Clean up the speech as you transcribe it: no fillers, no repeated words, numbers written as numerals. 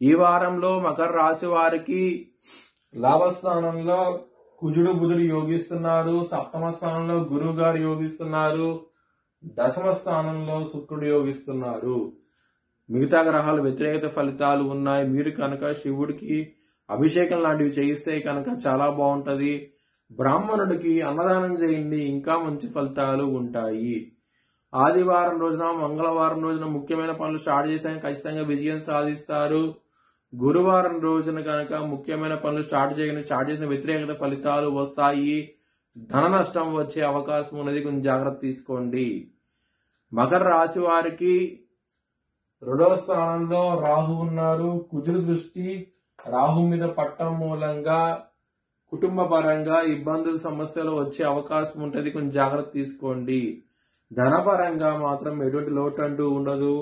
ఈ వారంలో మకర రాశి వారికి లాభస్థానంలో కుజుడు బుధుడు యోగిస్తున్నారు. సప్తమ స్థానంలో గురువు గారు యోగిస్తున్నారు. దశమ స్థానంలో శుక్రుడు యోగిస్తున్నారు. మిగతా గ్రహాలు వ్యతిరేకత ఫలితాలు ఉన్నాయి. మీరు కనుక శివుడికి అభిషేకం లాంటివి చేయిస్తే కనుక చాలా బాగుంటది. బ్రాహ్మణుడికి అన్నదానం చేయండి, ఇంకా మంచి ఫలితాలు ఉంటాయి. ఆదివారం రోజున మంగళవారం రోజున ముఖ్యమైన పనులు స్టార్ట్ చేశాక ఖచ్చితంగా విజయం సాధిస్తారు. గురువారం రోజున కనుక ముఖ్యమైన పనులు స్టార్ట్ చేసిన వ్యతిరేకత ఫలితాలు వస్తాయి. ధన నష్టం వచ్చే అవకాశం ఉన్నది, కొంచెం జాగ్రత్త తీసుకోండి. మకర రాశి వారికి 2వ స్థానంలో రాహు ఉన్నారు. కుజుడు దృష్టి రాహు మీద పట్టడం మూలంగా కుటుంబ పరంగా ఇబ్బందులు సమస్యలు వచ్చే అవకాశం ఉంటది, కొంచెం జాగ్రత్త తీసుకోండి. ధనపరంగా మాత్రం ఎటువంటి లోటు అంటూ ఉండదు.